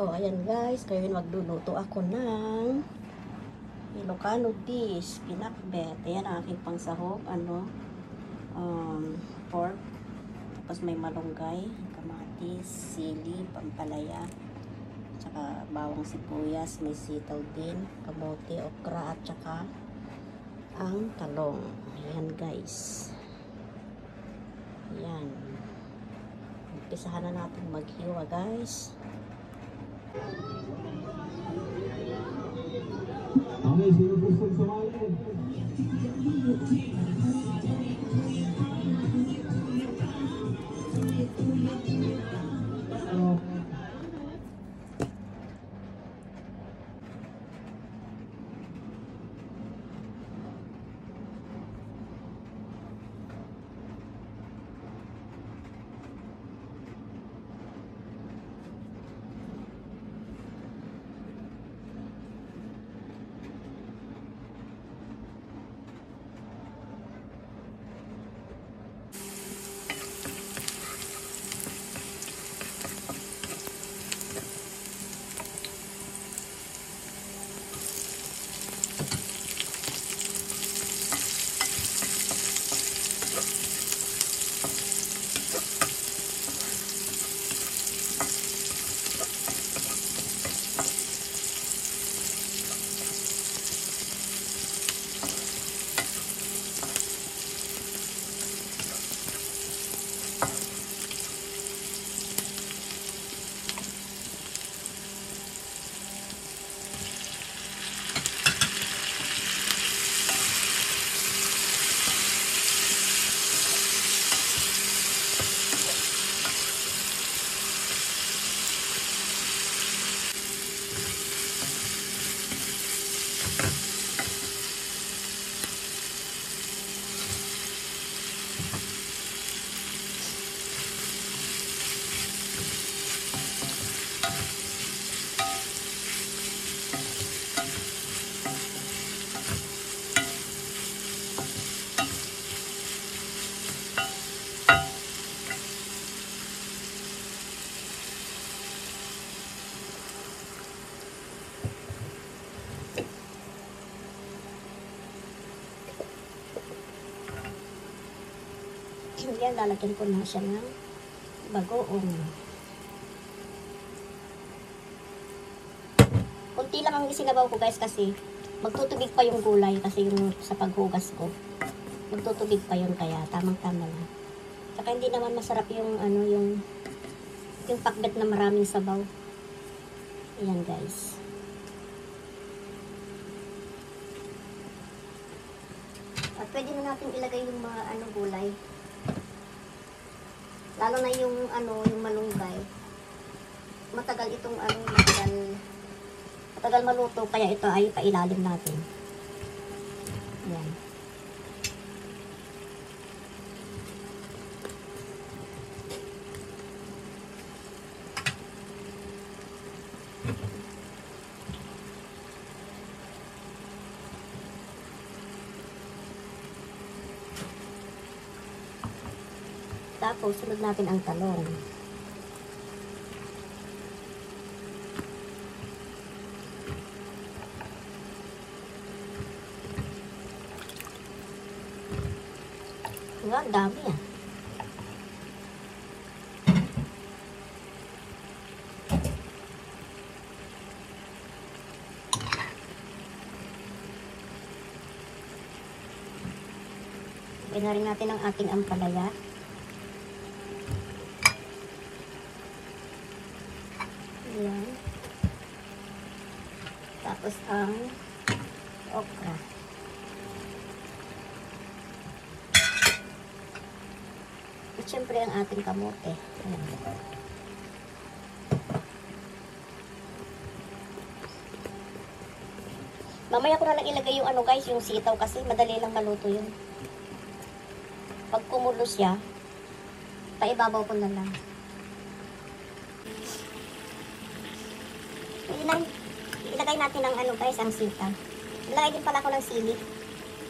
Oh, ayan guys, ngayon magluluto ako ng Ilocano dish, pinakbet. Ayan ang aking pangsahog, pork. Tapos may malunggay, kamatis, sili, pampalaya, tsaka bawang sibuyas, may sitaw din, kamote, okra, at tsaka ang talong. Ayan guys. Ayan. Umpisahan na natin maghiwa guys. Okay, sino gustong sumali? Yan, lalagyan ko na siya ng bagoong. Kunti lang ang isinabaw ko guys kasi magtutubig pa yung gulay kasi yung sa paghugas ko. Magtutubig pa yun kaya tamang-tama lang. Saka hindi naman masarap yung yung pakbet na maraming sabaw. Ayan guys. At pwede na natin ilagay yung mga gulay. Lalo na yung yung malunggay. Matagal itong matagal maluto kaya ito ay pailalim natin. Ayan. Tapos, sunod natin ang talong. Ang dami ah. Lagyan na rin natin ang ating ampalaya. Ayan. Tapos ang okra. At syempre ang ating kamote. Ayan. Mamaya ko na lang ilagay yung guys, yung sitaw kasi madali lang maluto yun. Pag kumulo siya, paibabaw ko na lang. Ilagay natin ang guys, ang sitaw. Ilagay din pala ako ng sili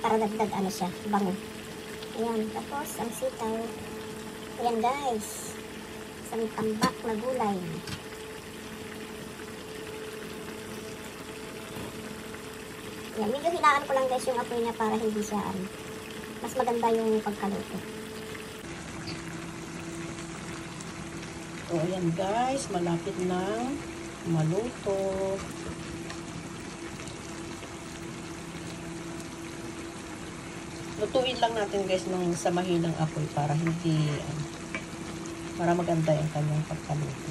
para dagdag siya, bango. Ayan, tapos ang sitaw. Ayan guys, isang tambak na gulay. Yan, medyo hinaan ko lang guys yung apoy niya para hindi siya mas maganda yung pagkaluto. So, ayan guys, malapit na maluto. Lutuin lang natin guys ng sa mahinang apoy para hindi, para maganda yung kanyang pagkaluto.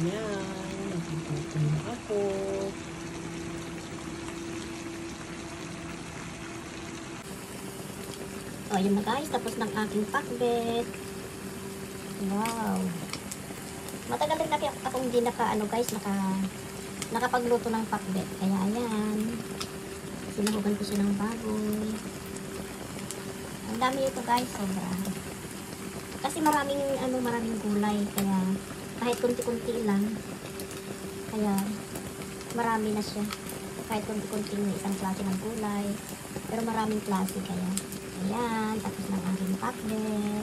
Ayan, nagluto na ako. O, yun na guys, tapos ng aking pakbet. Wow. Matagal rin akong hindi nakapagluto ng pakbet. Kaya ayan. Sinahugan ko siya ng baboy. Ang dami ito guys, sobra. Kasi maraming gulay. Kaya kahit kunti-kunti lang. Kaya marami na siya. Kahit kunti-kunting isang klase ng gulay. Pero maraming klase kaya. Ayan, tapos ng aking pakbet.